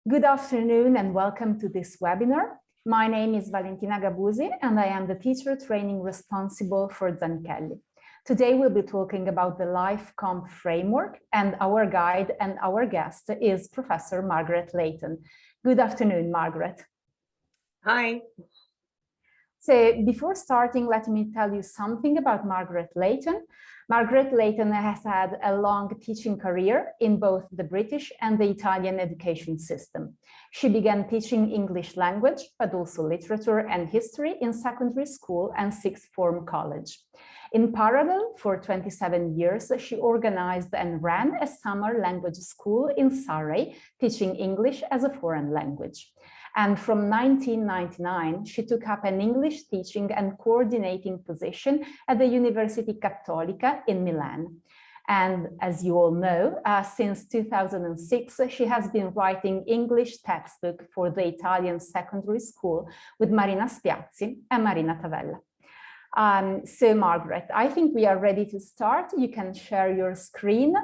Good afternoon and welcome to this webinar. My name is Valentina Gabbusi and I am the teacher training responsible for Zanichelli. Today we'll be talking about the LifeComp framework, and our guide and our guest is Professor Margaret Layton. Good afternoon, Margaret. Hi. So before starting, let me tell you something about Margaret Layton. Margaret Layton has had a long teaching career in both the British and the Italian education system. She began teaching English language, but also literature and history in secondary school and sixth form college. In parallel, for 27 years, she organized and ran a summer language school in Surrey, teaching English as a foreign language. And from 1999, she took up an English teaching and coordinating position at the University Cattolica in Milan. And as you all know, since 2006, she has been writing English textbook for the Italian secondary school with Marina Spiazzi and Marina Tavella. So Margaret, I think we are ready to start. You can share your screen,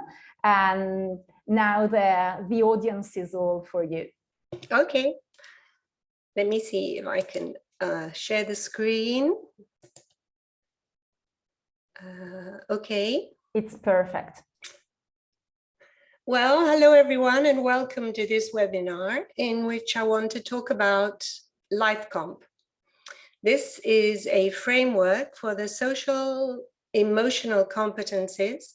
and now the audience is all for you. Okay. Let me see if I can share the screen. Okay. It's perfect. Well, hello everyone and welcome to this webinar in which I want to talk about LifeComp. This is a framework for the social emotional competencies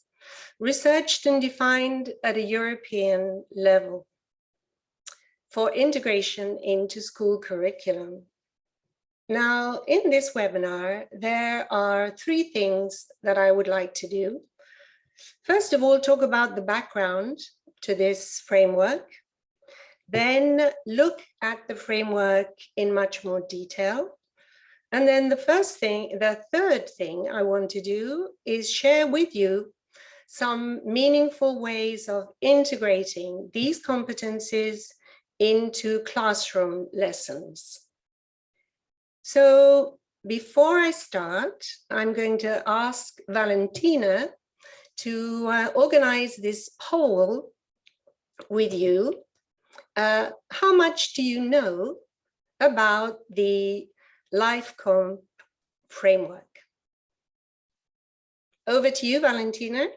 researched and defined at a European level for integration into school curriculum. Now, in this webinar, there are three things that I would like to do. First of all, talk about the background to this framework, then look at the framework in much more detail. And then the third thing I want to do is share with you some meaningful ways of integrating these competencies into classroom lessons. So before I start, I'm going to ask Valentina to organize this poll with you. How much do you know about the LifeComp framework? Over to you, Valentina.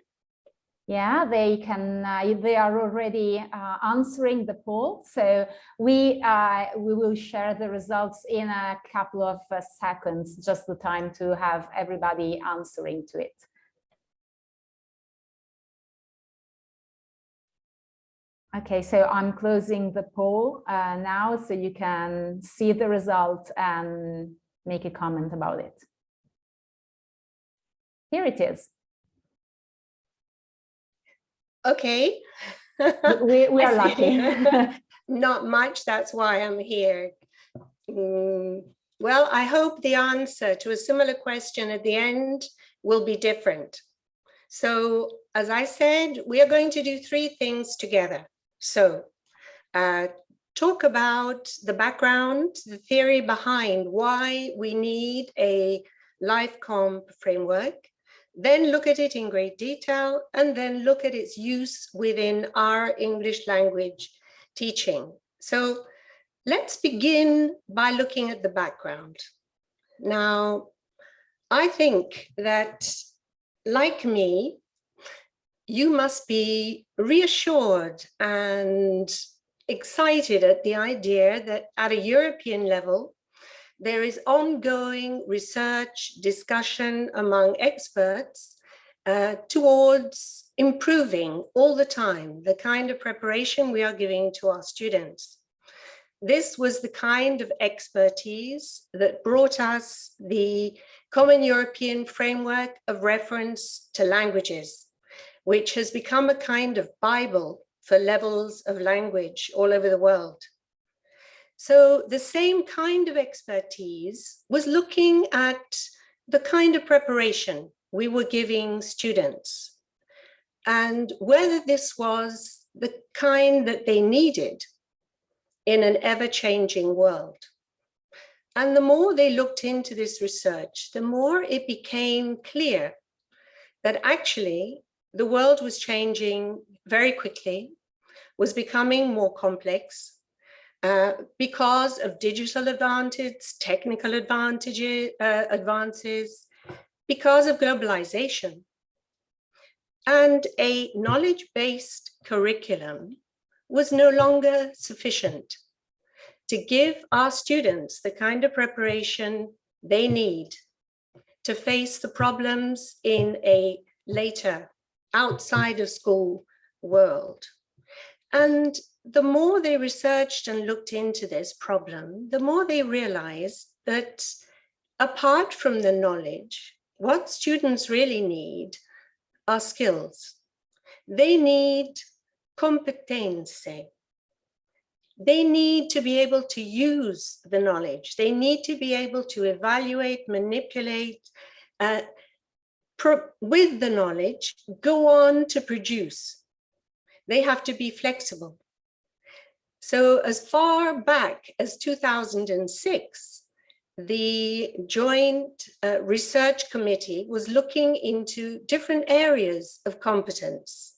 Yeah, they are already answering the poll. So we will share the results in a couple of seconds, just the time to have everybody answering to it. Okay, so I'm closing the poll now, so you can see the result and make a comment about it. Here it is. Okay. we are lucky. Not much, that's why I'm here. Well, I hope the answer to a similar question at the end will be different. So, as I said, we are going to do three things together. So, talk about the background, the theory behind why we need a LifeComp framework. Then look at it in great detail, and then look at its use within our English language teaching. So let's begin by looking at the background. Now, I think that, like me, you must be reassured and excited at the idea that at a European level, there is ongoing research, discussion among experts towards improving all the time the kind of preparation we are giving to our students. This was the kind of expertise that brought us the Common European Framework of Reference to Languages, which has become a kind of Bible for levels of language all over the world. So the same kind of expertise was looking at the kind of preparation we were giving students and whether this was the kind that they needed in an ever-changing world. And the more they looked into this research, the more it became clear that actually the world was changing very quickly, was becoming more complex, because of digital advances, technical advances, because of globalization. And a knowledge-based curriculum was no longer sufficient to give our students the kind of preparation they need to face the problems in a later, outside of school world. And the more they researched and looked into this problem, the more they realized that apart from the knowledge, what students really need are skills. They need competenze. They need to be able to use the knowledge. They need to be able to evaluate, manipulate, with the knowledge, go on to produce. They have to be flexible. So as far back as 2006, the Joint Research Committee was looking into different areas of competence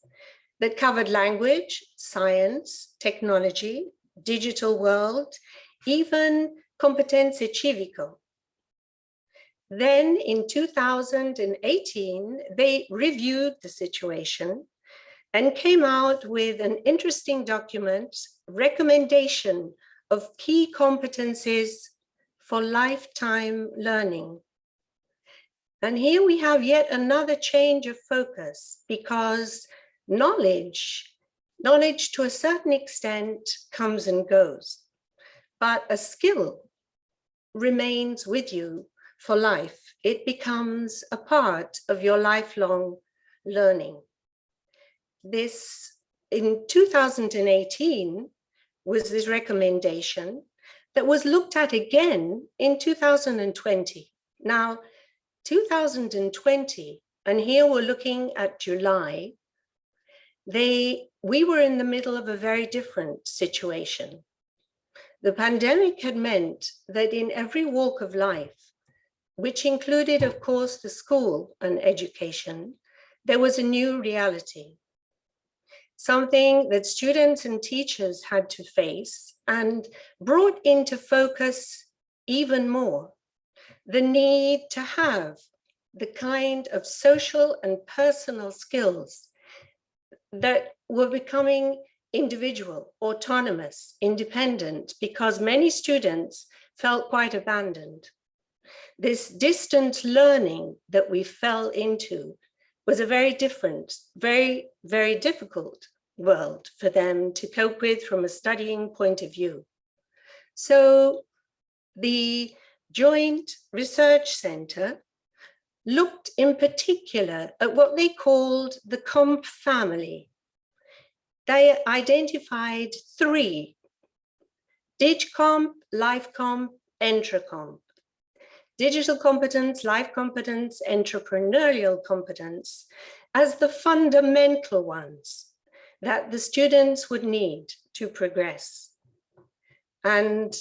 that covered language, science, technology, digital world, even competenze civico. Then in 2018, they reviewed the situation and came out with an interesting document, recommendation of key competencies for lifetime learning. And here we have yet another change of focus, because knowledge to a certain extent comes and goes, but a skill remains with you for life. It becomes a part of your lifelong learning. This, in 2018, was this recommendation that was looked at again in 2020. Now, 2020, and here we're looking at July, we were in the middle of a very different situation. The pandemic had meant that in every walk of life, which included, of course, the school and education, there was a new reality. Something that students and teachers had to face and brought into focus even more the need to have the kind of social and personal skills that were becoming individual, autonomous, independent, because many students felt quite abandoned. This distance learning that we fell into was a very different, very, very difficult world for them to cope with from a studying point of view. So the Joint Research Center looked in particular at what they called the COMP family. They identified 3: DigComp, LifeComp, EntraComp. Digital competence, life competence, entrepreneurial competence as the fundamental ones that the students would need to progress. And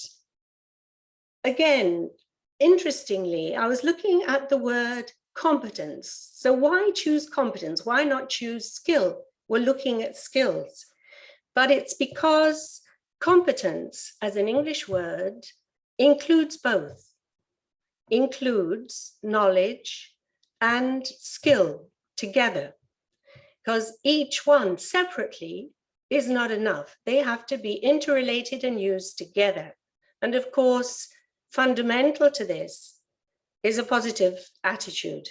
again, interestingly, I was looking at the word competence. So why choose competence? Why not choose skill? We're looking at skills, but it's because competence as an English word includes both. Includes knowledge and skill together, because each one separately is not enough. They have to be interrelated and used together. And of course, fundamental to this is a positive attitude.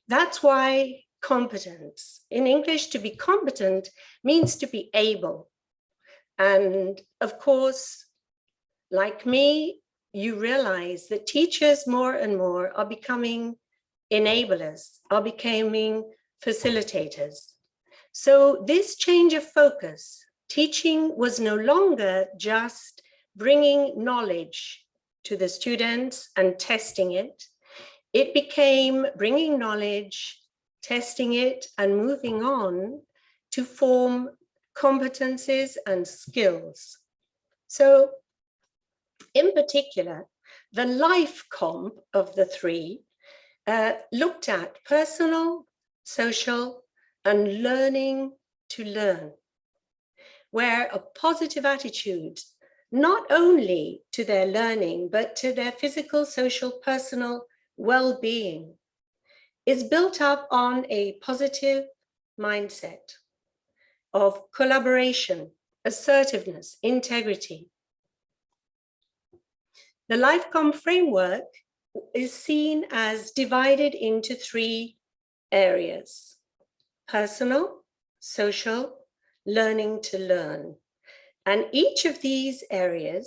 That's why competence, in English, to be competent means to be able. And of course, like me, you realize that teachers more and more are becoming enablers, are becoming facilitators. So this change of focus, teaching was no longer just bringing knowledge to the students and testing it. It became bringing knowledge, testing it, and moving on to form competencies and skills. So in particular, the LifeComp of the 3 looked at personal, social, and learning to learn. where a positive attitude, not only to their learning, but to their physical, social, personal well-being, is built up on a positive mindset of collaboration, assertiveness, integrity. The LifeComp framework is seen as divided into 3 areas: personal, social, learning to learn. And each of these areas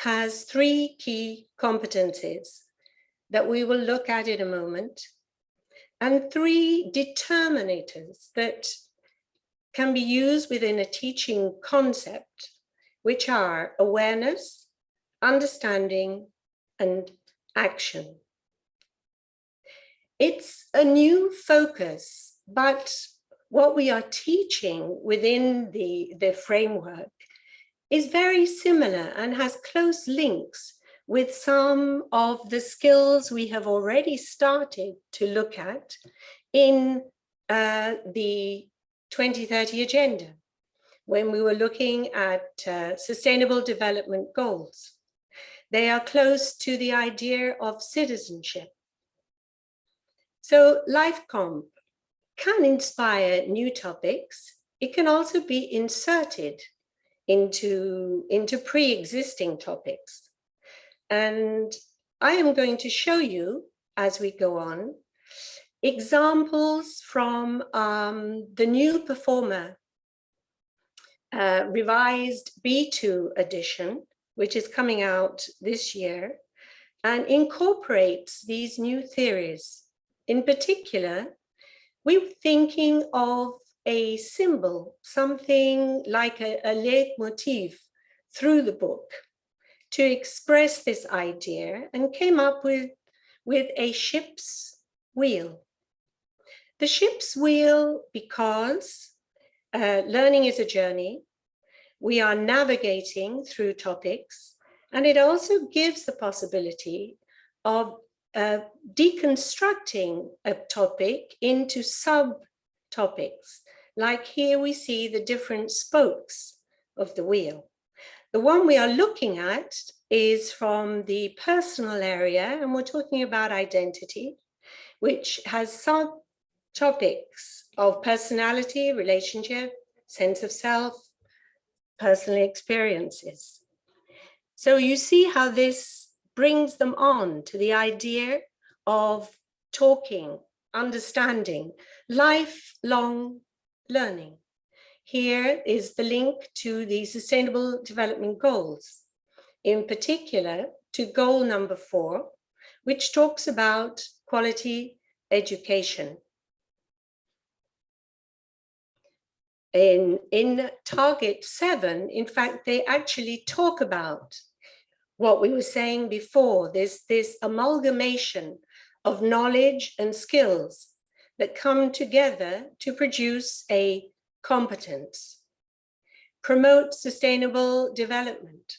has 3 key competencies that we will look at in a moment, and 3 determinators that can be used within a teaching concept, which are awareness, understanding, and action. It's a new focus, but what we are teaching within the framework is very similar and has close links with some of the skills we have already started to look at in the 2030 agenda, when we were looking at sustainable development goals. They are close to the idea of citizenship. So LifeComp can inspire new topics. It can also be inserted into pre-existing topics. And I am going to show you, as we go on, examples from the new Performer revised B2 edition, which is coming out this year, and incorporates these new theories. In particular, we were thinking of a symbol, something like a leitmotif through the book to express this idea, and came up with a ship's wheel. The ship's wheel because learning is a journey. We are navigating through topics, and it also gives the possibility of deconstructing a topic into subtopics. Like here we see the different spokes of the wheel. The one we are looking at is from the personal area, and we're talking about identity, which has subtopics of personality, relationship, sense of self, personal experiences. So you see how this brings them on to the idea of talking, understanding, lifelong learning. Here is the link to the Sustainable Development Goals, in particular to goal number 4, which talks about quality education. In target 7, in fact, they actually talk about what we were saying before, this amalgamation of knowledge and skills that come together to produce a competence. Promote sustainable development,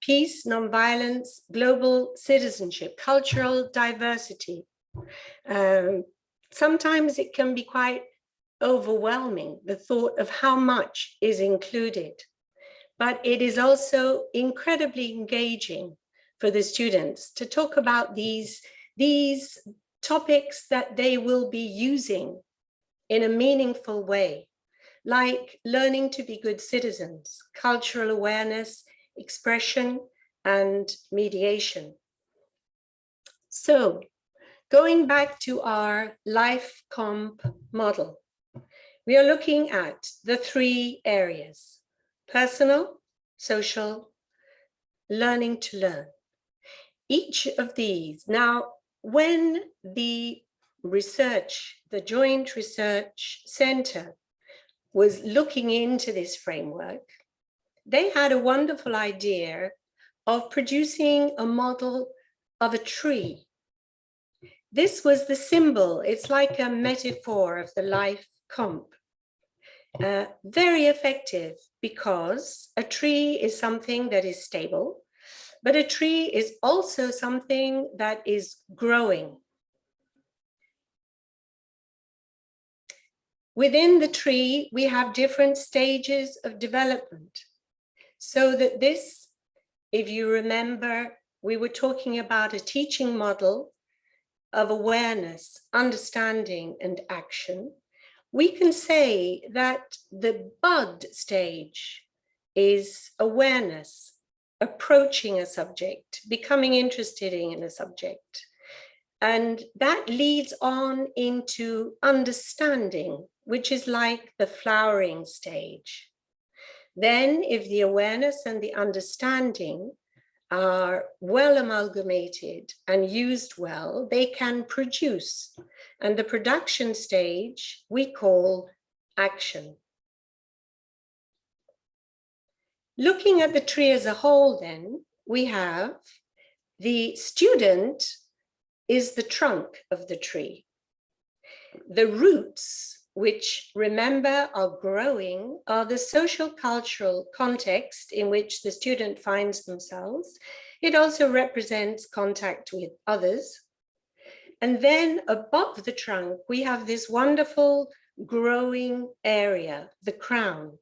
peace, nonviolence, global citizenship, cultural diversity. Sometimes it can be quite overwhelming, the thought of how much is included, but it is also incredibly engaging for the students to talk about these topics that they will be using in a meaningful way, like learning to be good citizens, cultural awareness, expression, and mediation. So, going back to our LifeComp model, we are looking at the 3 areas: personal, social, learning to learn. Each of these, now, when the Joint Research Center was looking into this framework, they had a wonderful idea of producing a model of a tree. This was the symbol. It's like a metaphor of the LifeComp. Very effective, because a tree is something that is stable, but a tree is also something that is growing. Within the tree, we have different stages of development. So that this, if you remember, we were talking about a teaching model of awareness, understanding, and action. We can say that the bud stage is awareness, approaching a subject, becoming interested in a subject. And that leads on into understanding, which is like the flowering stage. Then, if the awareness and the understanding are well amalgamated and used well, they can produce. And the production stage we call action. Looking at the tree as a whole, then, we have the student is the trunk of the tree. The roots, which, remember, are growing, are the social cultural context in which the student finds themselves. It also represents contact with others. And then above the trunk, we have this wonderful growing area, the crown,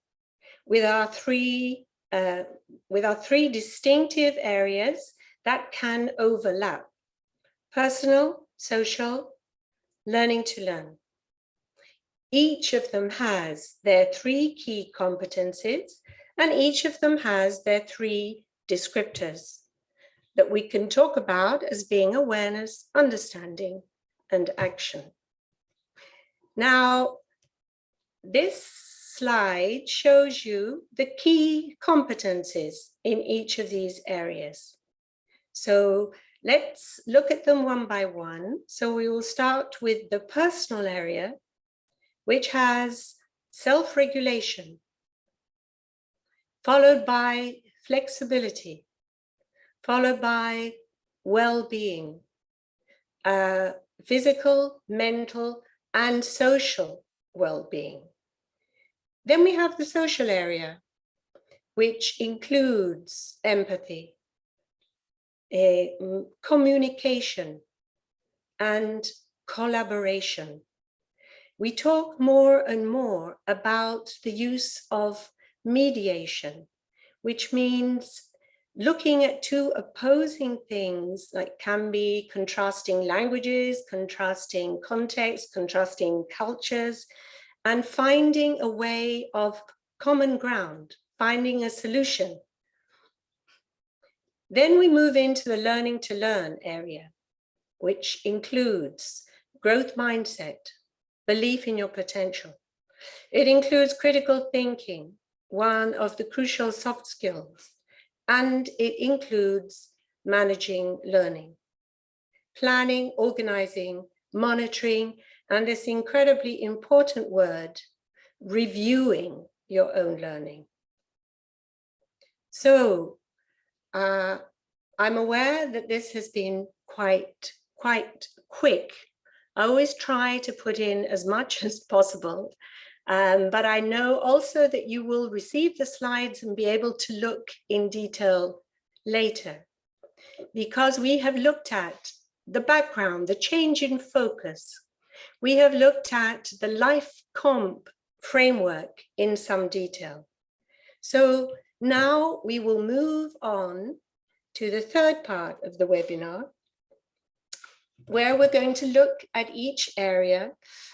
with our three distinctive areas that can overlap: personal, social, learning to learn. Each of them has their 3 key competencies, and each of them has their 3 descriptors that we can talk about as being awareness, understanding, and action. Now, this slide shows you the key competencies in each of these areas. So let's look at them one by one. So we will start with the personal area, which has self-regulation, followed by flexibility, followed by well-being, physical, mental, and social well-being. Then we have the social area, which includes empathy, communication, and collaboration. We talk more and more about the use of mediation, which means looking at 2 opposing things, like can be contrasting languages, contrasting contexts, contrasting cultures, and finding a way of common ground, finding a solution. Then we move into the learning to learn area, which includes growth mindset, belief in your potential. It includes critical thinking, one of the crucial soft skills, and it includes managing learning, planning, organizing, monitoring, and this incredibly important word, reviewing your own learning. So I'm aware that this has been quite quick. I always try to put in as much as possible, but I know also that you will receive the slides and be able to look in detail later, because we have looked at the background, the change in focus. We have looked at the LifeComp framework in some detail. So now we will move on to the 3rd part of the webinar, where we're going to look at each area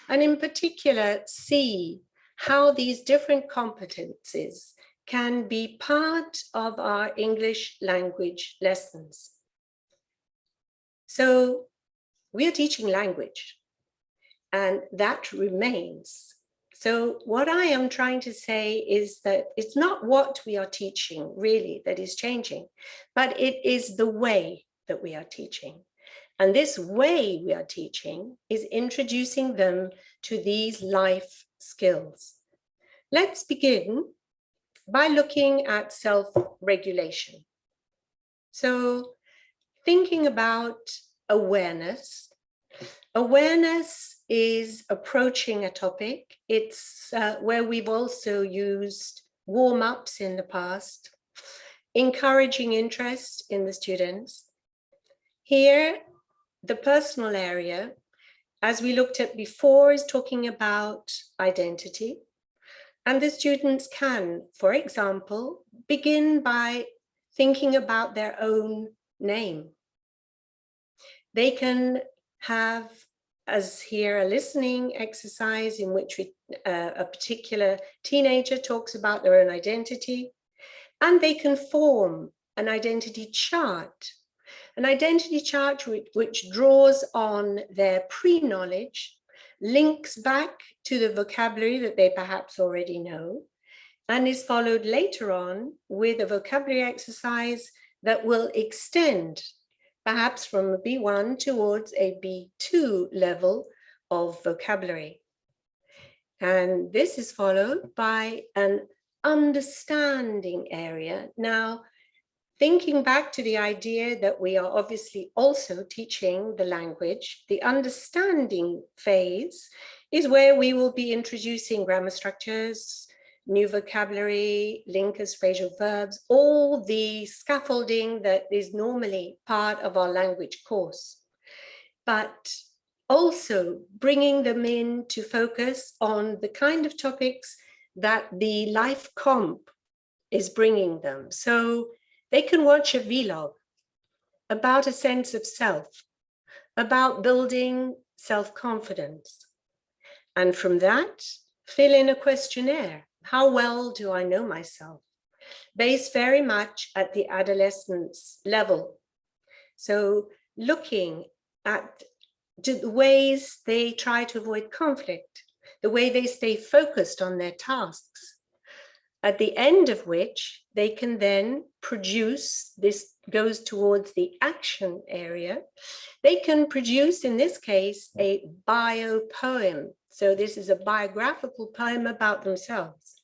and in particular see how these different competencies can be part of our English language lessons. So we are teaching language, and that remains. So what I am trying to say is that it's not what we are teaching really that is changing, but it is the way that we are teaching. And this way we are teaching is introducing them to these life skills. Let's begin by looking at self-regulation. So thinking about awareness. Awareness is approaching a topic. It's where we've also used warm-ups in the past, encouraging interest in the students. Here, the personal area, as we looked at before, is talking about identity. And the students can, for example, begin by thinking about their own name. They can have, as here, a listening exercise in which a particular teenager talks about their own identity, and they can form an identity chart. An identity chart which draws on their pre-knowledge, links back to the vocabulary that they perhaps already know, and is followed later on with a vocabulary exercise that will extend perhaps from a B1 towards a B2 level of vocabulary. And this is followed by an understanding area. Now, thinking back to the idea that we are obviously also teaching the language, the understanding phase is where we will be introducing grammar structures, new vocabulary, linkers, phrasal verbs, all the scaffolding that is normally part of our language course. But also bringing them in to focus on the kind of topics that the LifeComp is bringing them. So they can watch a vlog about a sense of self, about building self-confidence. And from that, fill in a questionnaire. How well do I know myself? Based very much at the adolescence level. So looking at the ways they try to avoid conflict, the way they stay focused on their tasks, at the end of which they can then produce, this goes towards the action area, they can produce, in this case, a bio poem. So this is a biographical poem about themselves.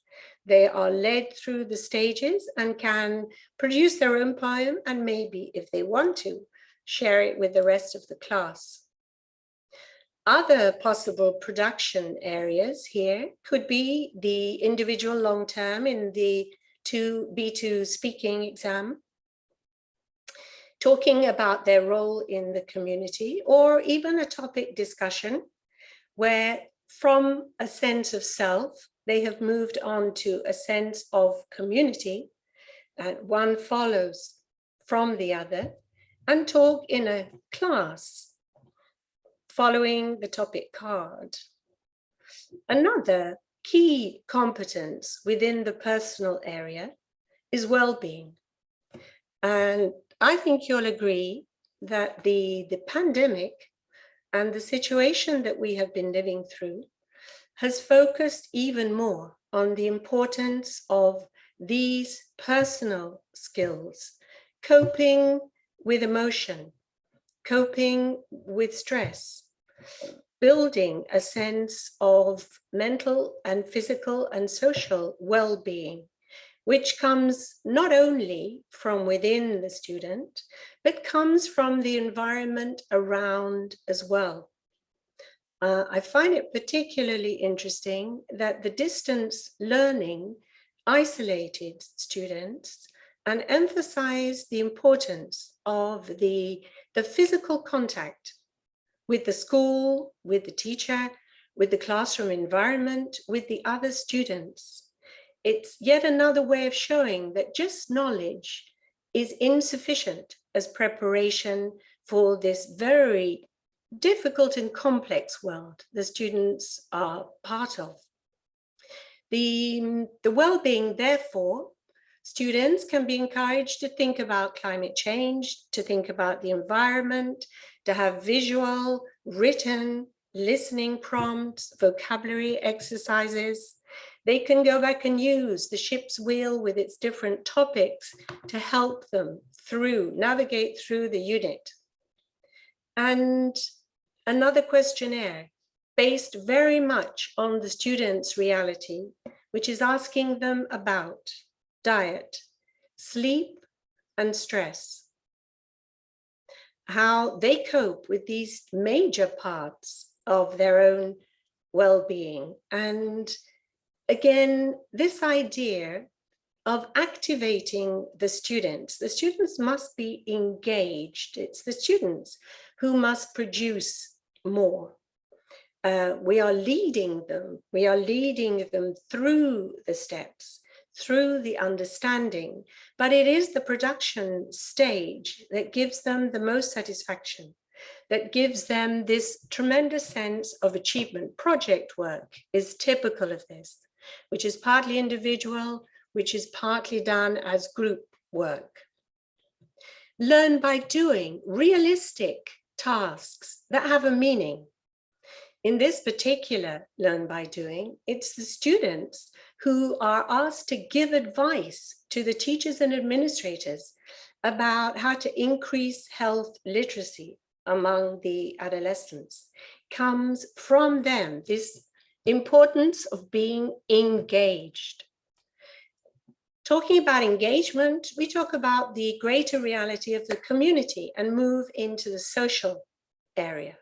They are led through the stages and can produce their own poem, and maybe, if they want to, share it with the rest of the class. Other possible production areas here could be the individual long-term in the B2 speaking exam, talking about their role in the community, or even a topic discussion where from a sense of self, they have moved on to a sense of community, and one follows from the other, and talk in a class following the topic card. Another key competence within the personal area is well-being. And I think you'll agree that the pandemic and the situation that we have been living through has focused even more on the importance of these personal skills, coping with emotion, coping with stress, building a sense of mental and physical and social well-being, which comes not only from within the student, but comes from the environment around as well. I find it particularly interesting that the distance learning isolated students and emphasized the importance of the physical contact with the school, with the teacher, with the classroom environment, with the other students. It's yet another way of showing that just knowledge is insufficient as preparation for this very difficult and complex world the students are part of. The well-being, therefore, students can be encouraged to think about climate change, to think about the environment, to have visual, written, listening prompts, vocabulary exercises. They can go back and use the ship's wheel with its different topics to help them navigate through the unit. And another questionnaire based very much on the students' reality, which is asking them about diet, sleep, and stress, how they cope with these major parts of their own well-being. And again, this idea of activating the students must be engaged. It's the students who must produce more. we are leading them. We are leading them through the steps, through the understanding, but it is the production stage that gives them the most satisfaction, that gives them this tremendous sense of achievement. Project work is typical of this, which is partly individual, which is partly done as group work. Learn by doing, realistic tasks that have a meaning. In this particular learn by doing, it's the students who are asked to give advice to the teachers and administrators about how to increase health literacy among the adolescents. Comes from them, this importance of being engaged. Talking about engagement, we talk about the greater reality of the community and move into the social area.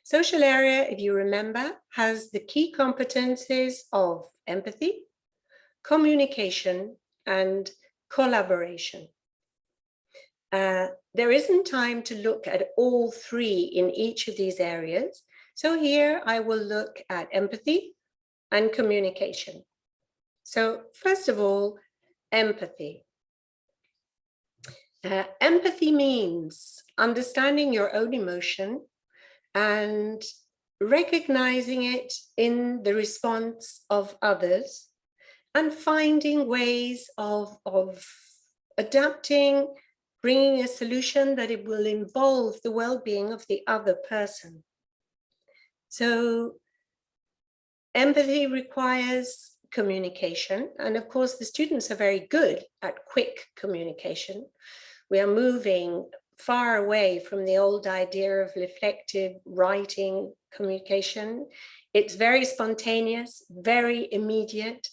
Social area, if you remember, has the key competencies of empathy, communication, and collaboration. There isn't time to look at all three in each of these areas. So here I will look at empathy and communication. So first of all, empathy. Empathy means understanding your own emotion and recognizing it in the response of others and finding ways of adapting, bringing a solution that it will involve the well-being of the other person. So empathy requires communication. And of course, the students are very good at quick communication. We are moving far away from the old idea of reflective writing communication. It's very spontaneous, very immediate,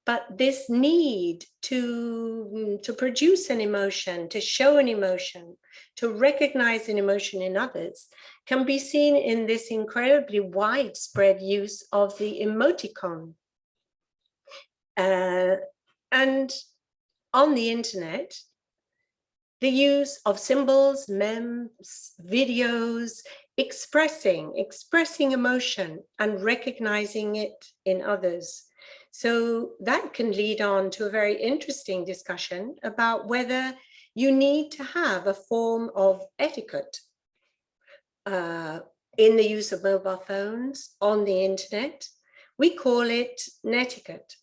but this need to produce an emotion, to show an emotion, to recognize an emotion in others can be seen in this incredibly widespread use of the emoticon. And on the internet, the use of symbols, memes, videos, expressing emotion and recognizing it in others. So that can lead on to a very interesting discussion about whether you need to have a form of etiquette in the use of mobile phones, on the internet. We call it netiquette.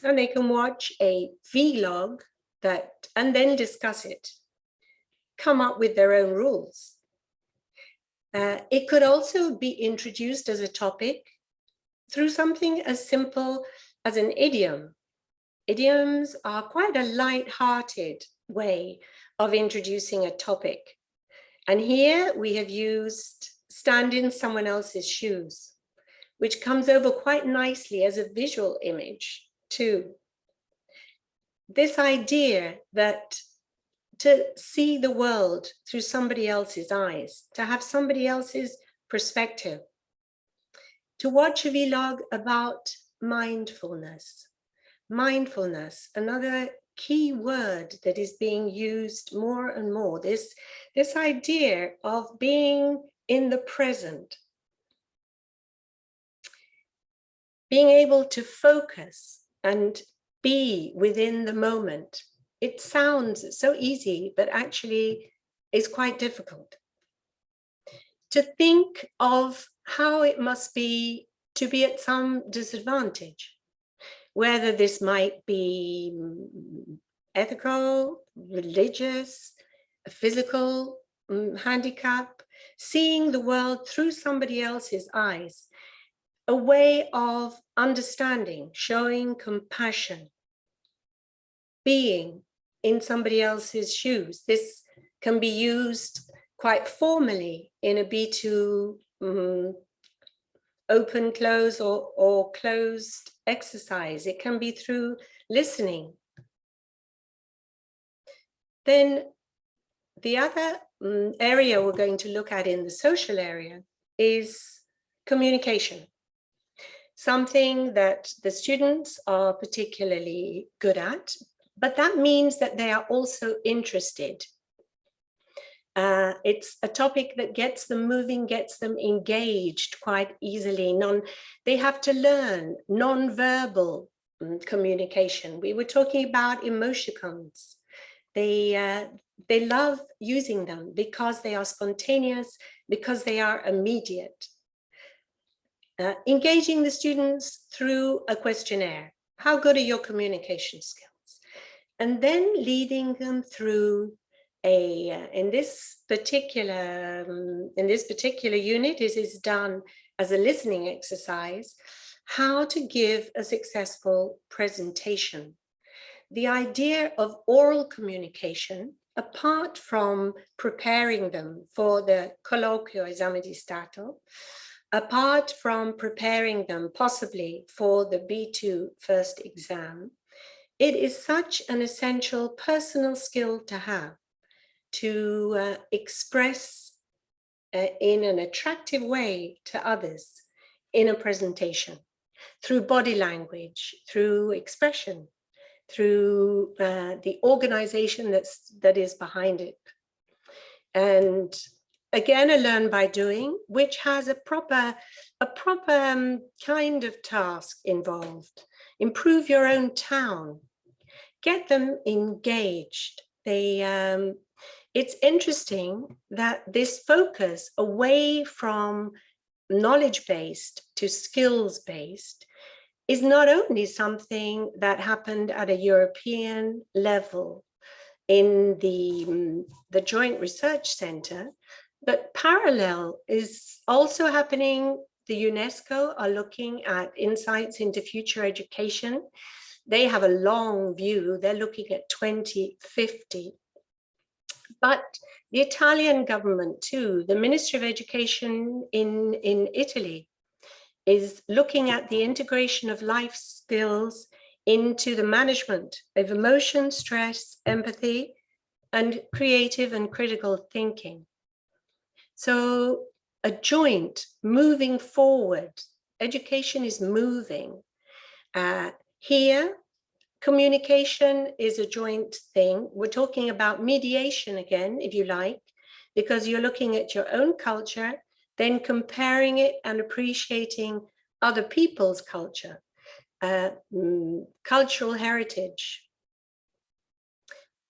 And they can watch a vlog and then discuss it, come up with their own rules. It could also be introduced as a topic through something as simple as an idiom. Idioms are quite a light-hearted way of introducing a topic. And here we have used stand in someone else's shoes, which comes over quite nicely as a visual image too. This idea that to see the world through somebody else's eyes, to have somebody else's perspective, to watch a vlog about mindfulness. Mindfulness, another key word that is being used more and more, this idea of being in the present, being able to focus and be within the moment. It sounds so easy, but actually is quite difficult. To think of how it must be to be at some disadvantage, whether this might be ethical, religious, physical handicap, seeing the world through somebody else's eyes, a way of understanding, showing compassion, being in somebody else's shoes. This can be used quite formally in a B2 open, close, or closed exercise. It can be through listening. Then the other area we're going to look at in the social area is communication. Something that the students are particularly good at, but that means that they are also interested. It's a topic that gets them moving, gets them engaged quite easily. They have to learn non-verbal communication. We were talking about emoticons. They love using them because they are spontaneous, because they are immediate. Engaging the students through a questionnaire. How good are your communication skills? And then leading them through in this particular unit, it is done as a listening exercise, how to give a successful presentation. The idea of oral communication, apart from preparing them for the colloquio esame di stato, apart from preparing them possibly for the B2 first exam, it is such an essential personal skill to have, to express in an attractive way to others in a presentation, through body language, through expression, through the organization that is behind it. And again, a learn by doing, which has a proper kind of task involved. Improve your own town, get them engaged. It's interesting that this focus away from knowledge-based to skills-based is not only something that happened at a European level in the Joint Research Center, but parallel is also happening. The UNESCO are looking at insights into future education. They have a long view. They're looking at 2050. But the Italian government too, the Ministry of Education in Italy, is looking at the integration of life skills into the management of emotion, stress, empathy, and creative and critical thinking. So a joint moving forward, education is moving. Here, communication is a joint thing. We're talking about mediation again, if you like, because you're looking at your own culture, then comparing it and appreciating other people's culture, cultural heritage.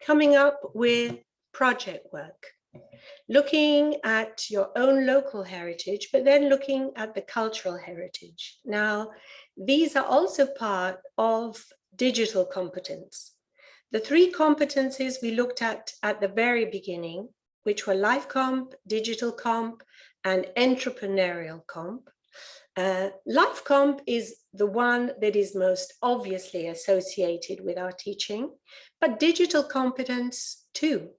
Coming up with project work, looking at your own local heritage, but then looking at the cultural heritage. Now, these are also part of digital competence. The three competencies we looked at the very beginning, which were LifeComp, Digital Comp, and Entrepreneurial Comp. LifeComp is the one that is most obviously associated with our teaching, but digital competence too,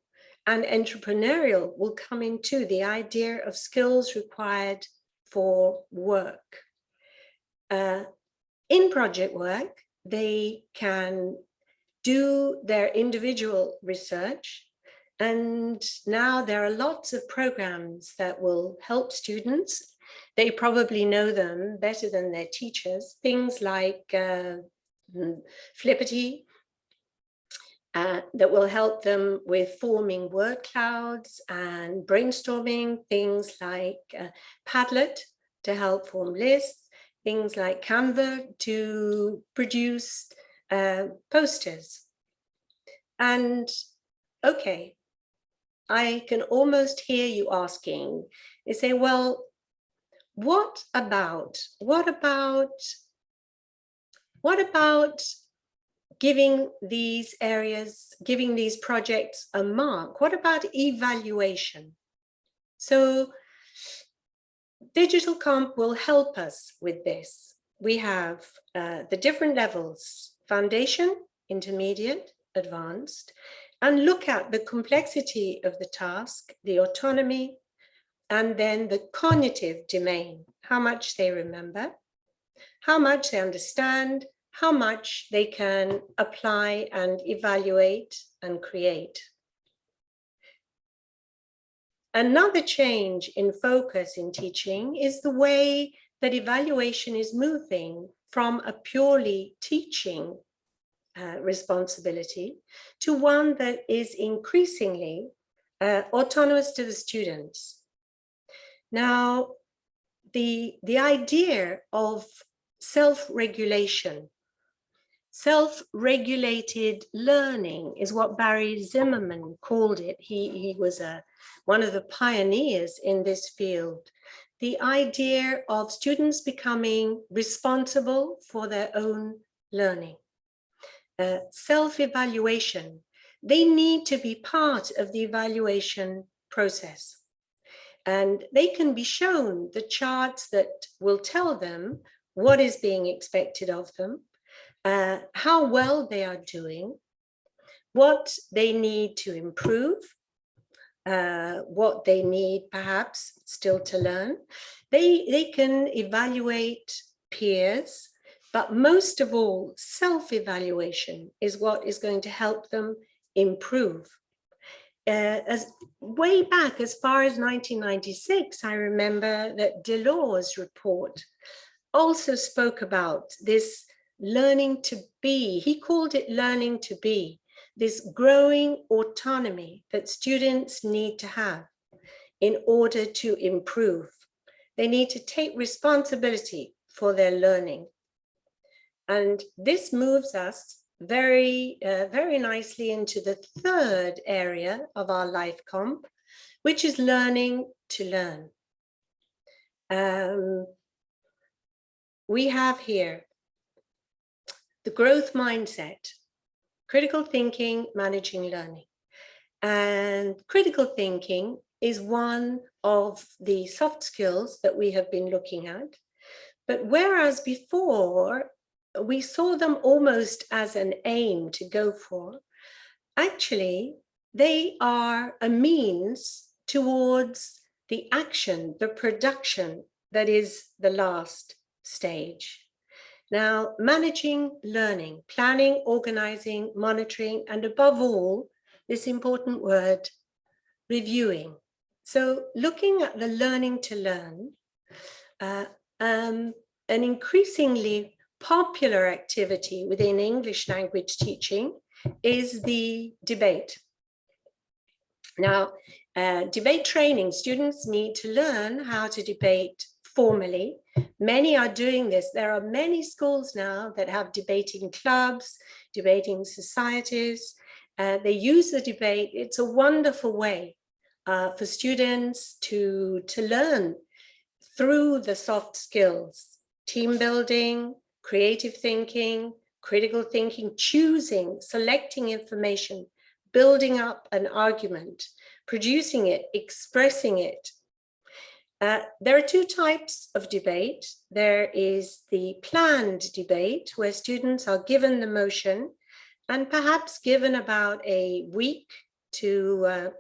and entrepreneurial will come into the idea of skills required for work. In project work, they can do their individual research, and now there are lots of programs that will help students. They probably know them better than their teachers. Things like Flippity, that will help them with forming word clouds and brainstorming. Things like Padlet to help form lists. Things like Canva to produce posters. And okay, I can almost hear you asking, they say, well, what about giving these areas, giving these projects a mark? What about evaluation? So Digital Comp will help us with this. We have the different levels: foundation, intermediate, advanced, and look at the complexity of the task, the autonomy, and then the cognitive domain, how much they remember, how much they understand, how much they can apply and evaluate and create. Another change in focus in teaching is the way that evaluation is moving from a purely teaching responsibility to one that is increasingly autonomous to the students. Now, the idea of self-regulation, self-regulated learning is what Barry Zimmerman called it. He was one of the pioneers in this field. The idea of students becoming responsible for their own learning. Self-evaluation. They need to be part of the evaluation process. And they can be shown the charts that will tell them what is being expected of them, how well they are doing, what they need to improve, what they need perhaps still to learn. They can evaluate peers, but most of all, self-evaluation is what is going to help them improve. As way back as far as 1996, I remember that Delors' report also spoke about this learning to be. He called it learning to be, this growing autonomy that students need to have in order to improve. They need to take responsibility for their learning. And this moves us very nicely into the third area of our LifeComp, which is learning to learn. We have here the growth mindset, critical thinking, managing learning. And critical thinking is one of the soft skills that we have been looking at. But whereas before, we saw them almost as an aim to go for, actually, they are a means towards the action, the production that is the last stage. Now, managing learning, planning, organizing, monitoring, and above all, this important word, reviewing. So looking at the learning to learn, an increasingly popular activity within English language teaching is the debate. Now, debate training, students need to learn how to debate formally. Many are doing this. There are many schools now that have debating clubs, debating societies. They use the debate. It's a wonderful way for students to learn through the soft skills, team building, creative thinking, critical thinking, choosing, selecting information, building up an argument, producing it, expressing it. There are two types of debate. There is the planned debate, where students are given the motion and perhaps given about a week to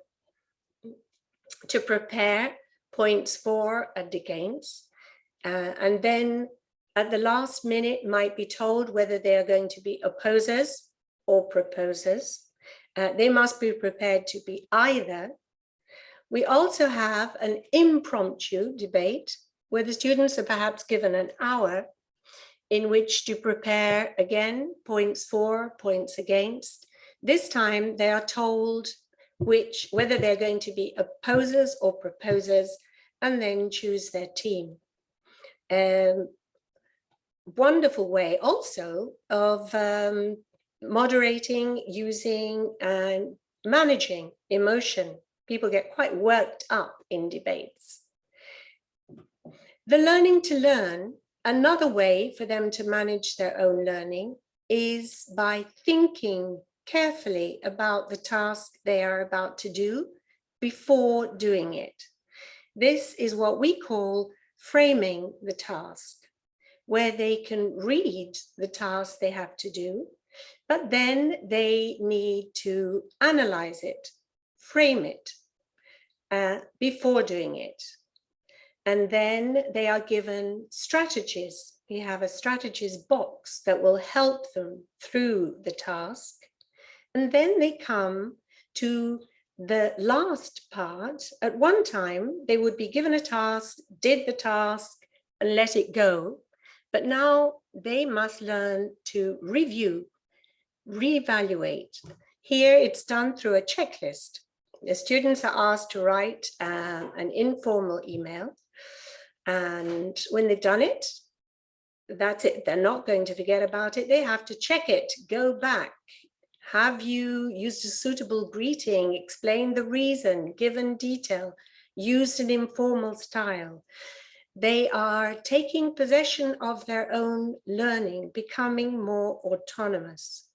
prepare points for and against. And then at the last minute might be told whether they are going to be opposers or proposers. They must be prepared to be either. We also have an impromptu debate where the students are perhaps given an hour in which to prepare again, points for, points against. This time they are told whether they're going to be opposers or proposers, and then choose their team. Wonderful way also of moderating, using and managing emotion. People get quite worked up in debates. The learning to learn, another way for them to manage their own learning is by thinking carefully about the task they are about to do before doing it. This is what we call framing the task, where they can read the task they have to do, but then they need to analyze it, frame it before doing it. And then they are given strategies. We have a strategies box that will help them through the task. And then they come to the last part. At one time, they would be given a task, did the task, and let it go. But now they must learn to review, reevaluate. Here it's done through a checklist. The students are asked to write an informal email, and when they've done it, that's it. They're not going to forget about it. They have to check it, go back. Have you used a suitable greeting, explain the reason, given detail, used an informal style? They are taking possession of their own learning, becoming more autonomous.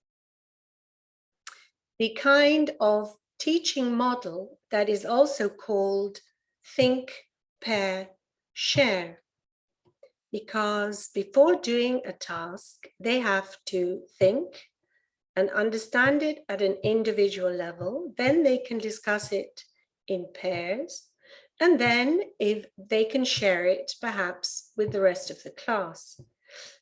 The kind of teaching model that is also called think, pair, share. Because before doing a task, they have to think and understand it at an individual level. Then they can discuss it in pairs. And then if they can share it perhaps with the rest of the class.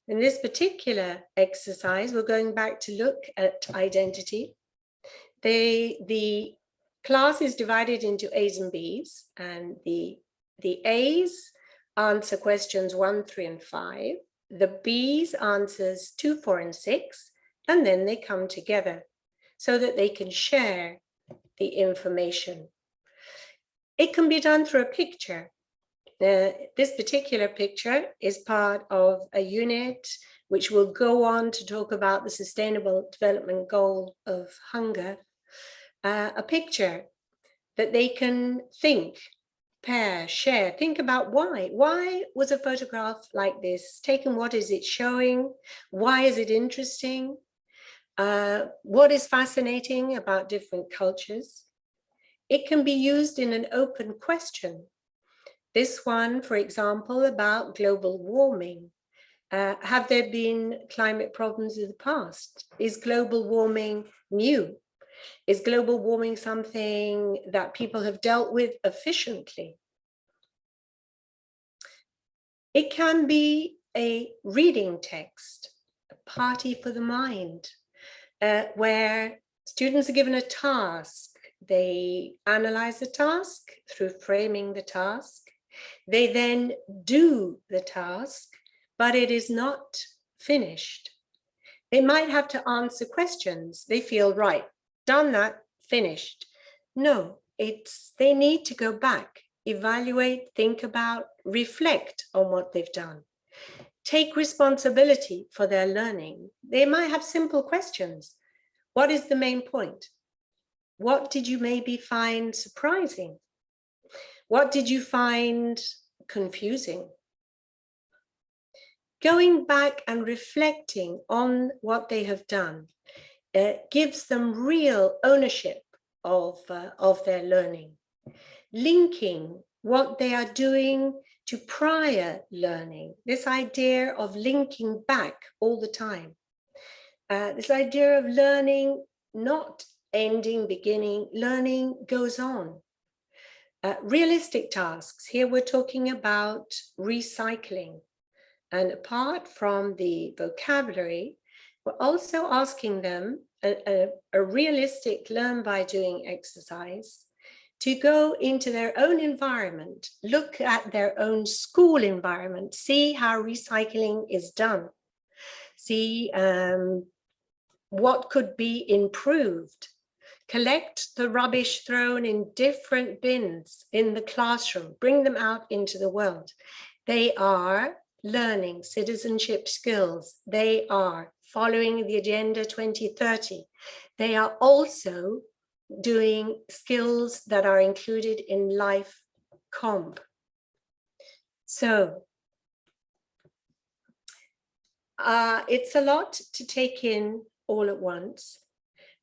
In this particular exercise, we're going back to look at identity. The class is divided into A's and B's, and the A's answer questions 1, 3, and 5. The B's answers 2, 4, and 6, and then they come together so that they can share the information. It can be done through a picture. This particular picture is part of a unit which will go on to talk about the Sustainable Development Goal of hunger. A picture that they can think, pair, share, think about why. Why was a photograph like this taken? What is it showing? Why is it interesting? What is fascinating about different cultures? It can be used in an open question. This one, for example, about global warming. Have there been climate problems in the past? Is global warming new? Is global warming something that people have dealt with efficiently? It can be a reading text, a party for the mind, where students are given a task. They analyze the task through framing the task. They then do the task, but it is not finished. They might have to answer questions. They feel, right, done that, finished. No, they need to go back, evaluate, think about, reflect on what they've done. Take responsibility for their learning. They might have simple questions. What is the main point? What did you maybe find surprising? What did you find confusing? Going back and reflecting on what they have done gives them real ownership of their learning. Linking what they are doing to prior learning, this idea of linking back all the time. This idea of learning not ending, beginning, learning goes on. Realistic tasks, here we're talking about recycling. And apart from the vocabulary, we're also asking them a realistic learn by doing exercise to go into their own environment, look at their own school environment, see how recycling is done, see what could be improved, collect the rubbish thrown in different bins in the classroom, bring them out into the world. They are learning citizenship skills. They are following the Agenda 2030. They are also doing skills that are included in LifeComp. So it's a lot to take in all at once,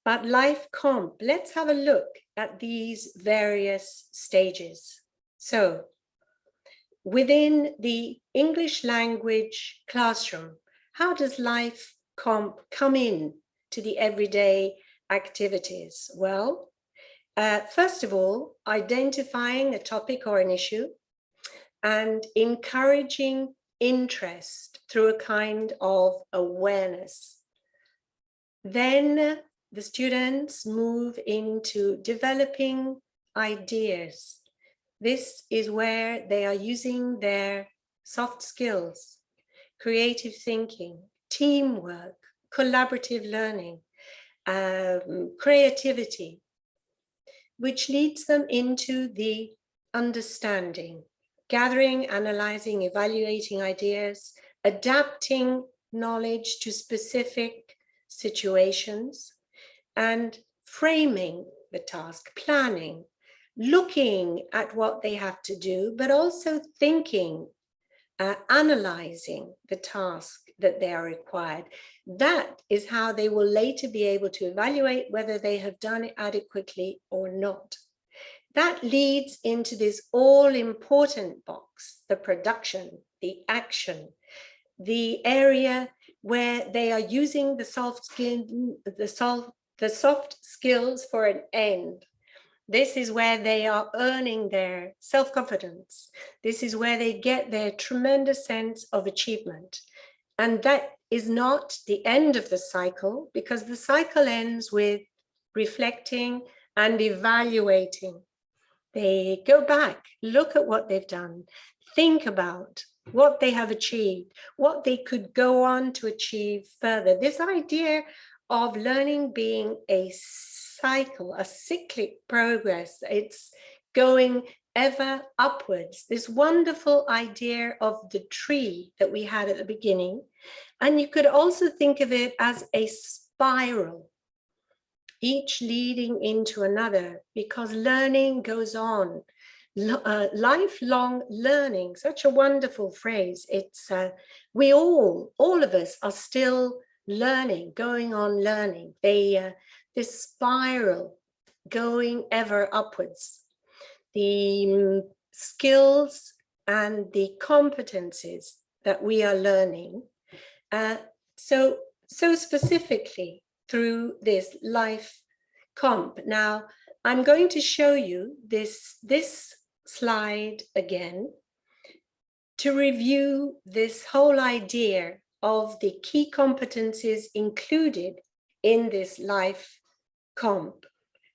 but LifeComp, let's have a look at these various stages. So within the English language classroom, how does LifeComp come in to the everyday activities? Well, first of all, identifying a topic or an issue and encouraging interest through a kind of awareness. Then the students move into developing ideas. This is where they are using their soft skills, creative thinking, teamwork, collaborative learning, creativity. which leads them into the understanding, gathering, analyzing, evaluating ideas, adapting knowledge to specific situations, and framing the task, planning, looking at what they have to do, but also thinking, analyzing the task that they are required. That is how they will later be able to evaluate whether they have done it adequately or not. That leads into this all-important box, the production, the action, the area where they are using the soft skills for an end. This is where they are earning their self-confidence. This is where they get their tremendous sense of achievement. And that is not the end of the cycle, because the cycle ends with reflecting and evaluating. They go back, look at what they've done, think about what they have achieved, what they could go on to achieve further. This idea of learning being a cycle, a cyclic progress, it's going ever upwards, this wonderful idea of the tree that we had at the beginning. And you could also think of it as a spiral, each leading into another, because learning goes on. Lifelong learning, such a wonderful phrase. It's we all of us are still learning, going on learning. This spiral going ever upwards. The skills and the competencies that we are learning, so specifically through this LifeComp. Now, I'm going to show you this slide again to review this whole idea of the key competencies included in this LifeComp.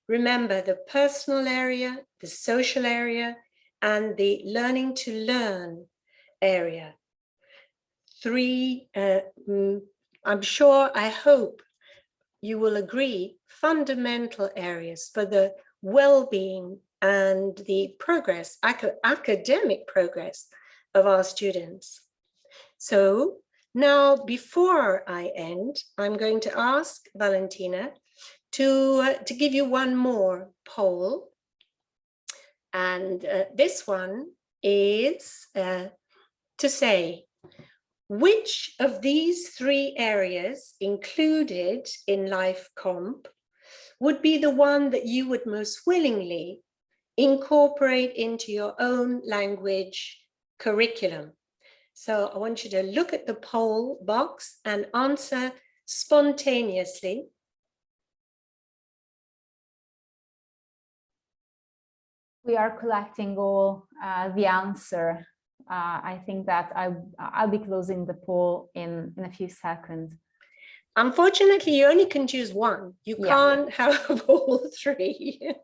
Remember the personal area, the social area, and the learning to learn area. Three, I'm sure, I hope you will agree, fundamental areas for the well-being and the progress, academic progress of our students. So now, before I end, I'm going to ask Valentina to give you one more poll. And this one is to say, which of these three areas included in LifeComp would be the one that you would most willingly incorporate into your own language curriculum? So I want you to look at the poll box and answer spontaneously. We are collecting all the answer. I think that I'll be closing the poll in a few seconds. Unfortunately, you only can choose one. You can't have all three.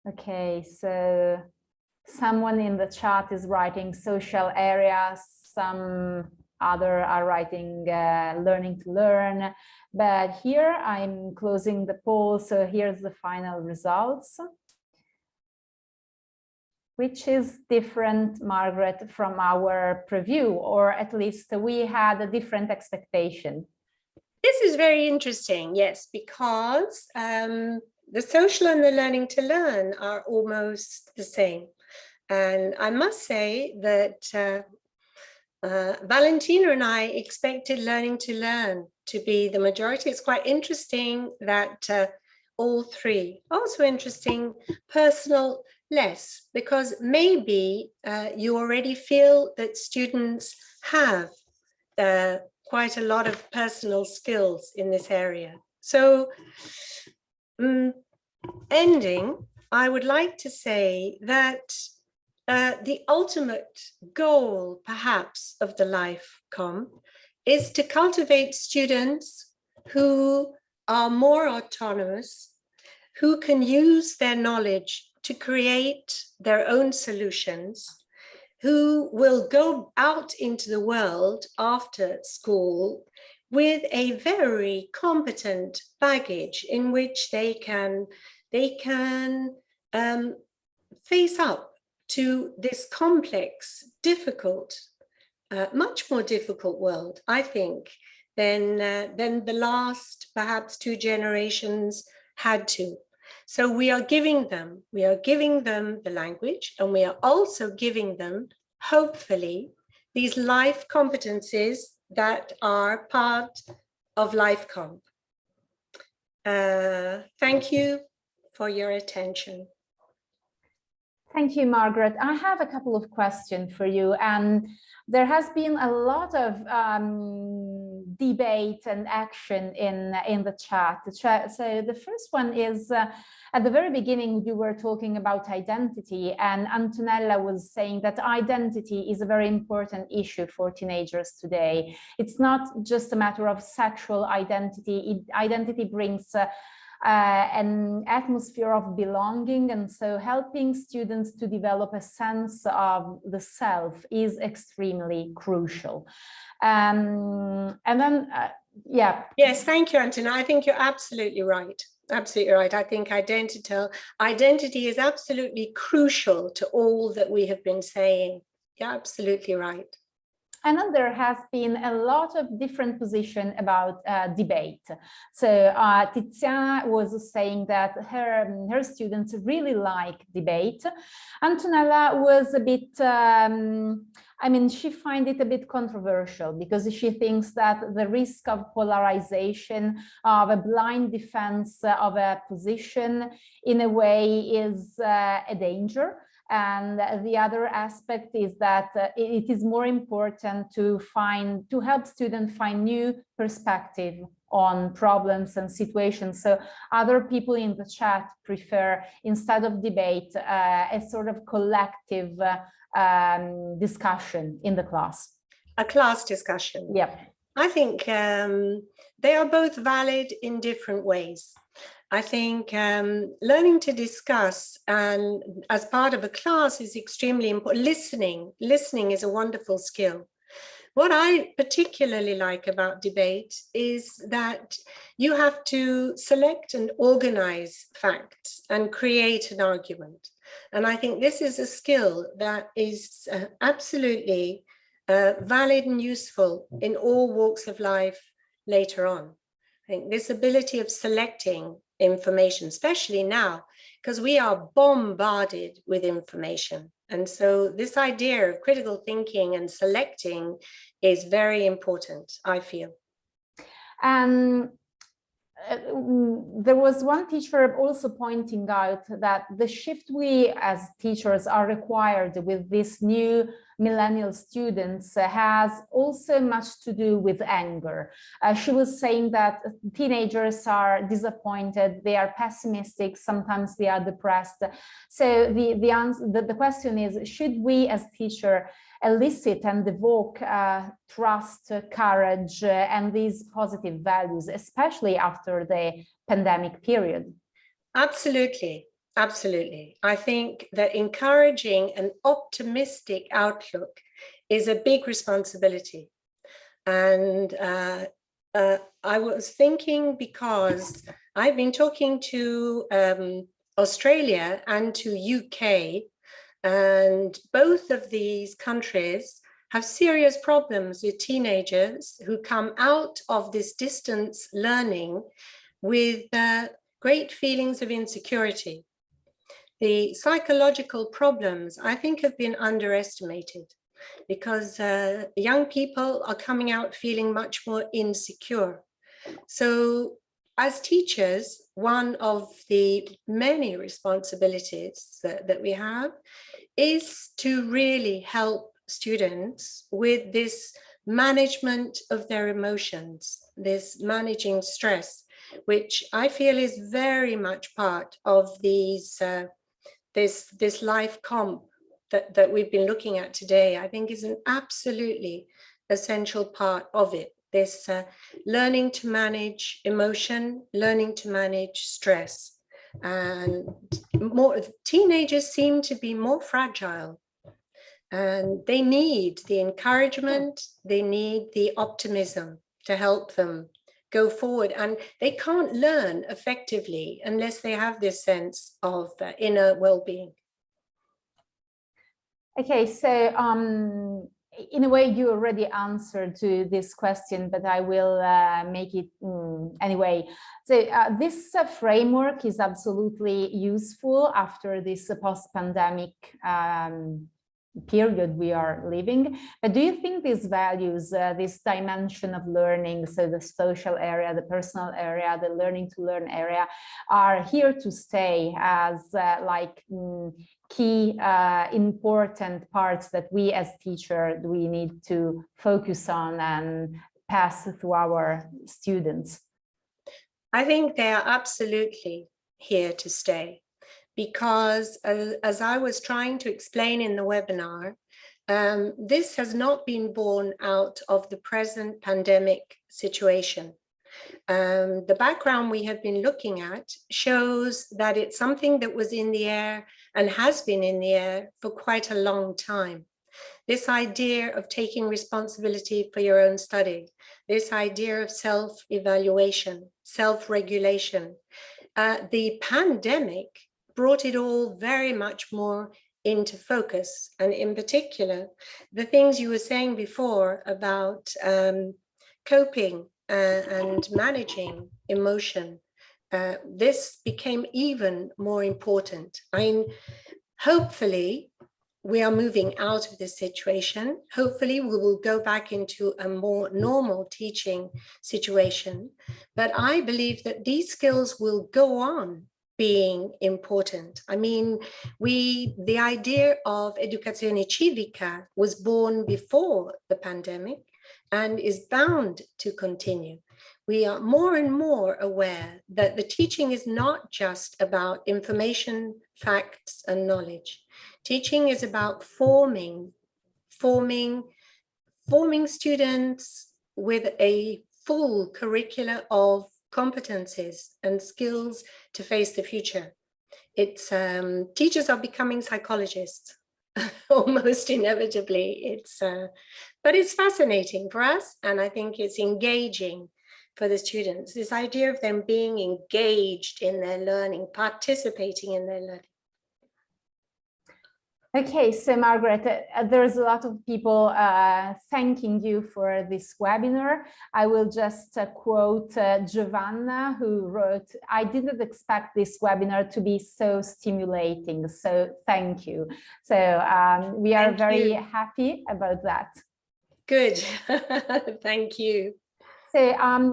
Okay, so someone in the chat is writing social areas, some other are writing learning to learn, but here I'm closing the poll, so here's the final results. Which is different, Margaret, from our preview, or at least we had a different expectation. This is very interesting, yes, because the social and the learning to learn are almost the same. And I must say that Valentina and I expected learning to learn to be the majority. It's quite interesting that all three. Also interesting, personal, less, because maybe you already feel that students have quite a lot of personal skills in this area. So ending, I would like to say that the ultimate goal, perhaps, of the LifeComp is to cultivate students who are more autonomous, who can use their knowledge to create their own solutions, who will go out into the world after school with a very competent baggage in which they can face up to this complex, difficult, much more difficult world, I think, than the last perhaps 2 generations had to. So we are giving them the language, and we are also giving them, hopefully, these life competencies that are part of LifeComp. Thank you for your attention. Thank you, Margaret. I have a couple of questions for you, and there has been a lot of debate and action in the chat. So the first one is, at the very beginning, you were talking about identity, and Antonella was saying that identity is a very important issue for teenagers today. It's not just a matter of sexual identity. Identity brings an atmosphere of belonging, and so helping students to develop a sense of the self is extremely crucial. And then, yeah. Yes, thank you, Antonella. I think you're absolutely right. Absolutely right. I think identity is absolutely crucial to all that we have been saying. You're absolutely right. And then there has been a lot of different positions about debate. So Tiziana was saying that her students really like debate. Antonella was a bit, I mean, she finds it a bit controversial because she thinks that the risk of polarization, of a blind defense of a position, in a way is a danger. And the other aspect is that it is more important to help students find new perspective on problems and situations. So other people in the chat prefer, instead of debate, a sort of collective discussion in the class. A class discussion. Yeah. I think they are both valid in different ways. I think learning to discuss and as part of a class is extremely important. Listening is a wonderful skill. What I particularly like about debate is that you have to select and organize facts and create an argument. And I think this is a skill that is absolutely valid and useful in all walks of life later on. I think this ability of selecting information, especially now, because we are bombarded with information. And so this idea of critical thinking and selecting is very important, I feel. There was one teacher also pointing out that the shift we as teachers are required with these new millennial students has also much to do with anger. She was saying that teenagers are disappointed, they are pessimistic, sometimes they are depressed. So the question is, should we as teachers elicit and evoke trust, courage, and these positive values, especially after the pandemic period? Absolutely. Absolutely. I think that encouraging an optimistic outlook is a big responsibility. And I was thinking, because I've been talking to Australia and to UK, and both of these countries have serious problems with teenagers who come out of this distance learning with great feelings of insecurity. The psychological problems, I think, have been underestimated because young people are coming out feeling much more insecure. So as teachers, one of the many responsibilities that we have is to really help students with this management of their emotions, this managing stress, which I feel is very much part of these this LifeComp that we've been looking at today. I think is an absolutely essential part of it. This learning to manage emotion, learning to manage stress. And more teenagers seem to be more fragile, and they need the encouragement, they need the optimism. to help them go forward. And they can't learn effectively unless they have this sense of inner well-being. Okay, so in a way you already answered to this question, but I will make it anyway. So this framework is absolutely useful after this post-pandemic period we are living. But do you think these values, this dimension of learning, so the social area, the personal area, the learning to learn area, are here to stay as like key important parts that we as teachers, we need to focus on and pass through our students? I think they are absolutely here to stay, because as I was trying to explain in the webinar, this has not been born out of the present pandemic situation. The background we have been looking at shows that it's something that was in the air and has been in the air for quite a long time. This idea of taking responsibility for your own study, this idea of self-evaluation, self-regulation, the pandemic brought it all very much more into focus. And in particular, the things you were saying before about coping and managing emotion, this became even more important. I mean, hopefully we are moving out of this situation. Hopefully we will go back into a more normal teaching situation. But I believe that these skills will go on being important. I mean, the idea of educazione civica was born before the pandemic and is bound to continue. We are more and more aware that the teaching is not just about information, facts, and knowledge. Teaching is about forming students with a full curricula of competencies and skills to face the future. It's teachers are becoming psychologists almost inevitably. But it's fascinating for us, and I think it's engaging for the students, this idea of them being engaged in their learning, participating in their learning. Okay, so Margaret, there's a lot of people thanking you for this webinar. I will just quote Giovanna, who wrote, "I didn't expect this webinar to be so stimulating, so thank you." So we are very happy about that. Good, thank you. So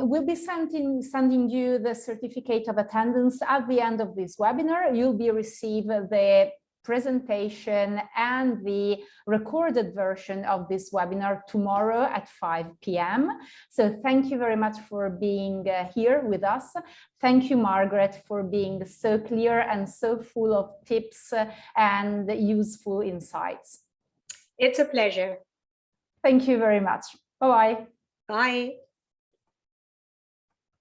we'll be sending you the certificate of attendance at the end of this webinar. You'll be receiving the presentation and the recorded version of this webinar tomorrow at 5 p.m. So thank you very much for being here with us. Thank you, Margaret, for being so clear and so full of tips and useful insights. It's a pleasure. Thank you very much. Bye-bye. Bye.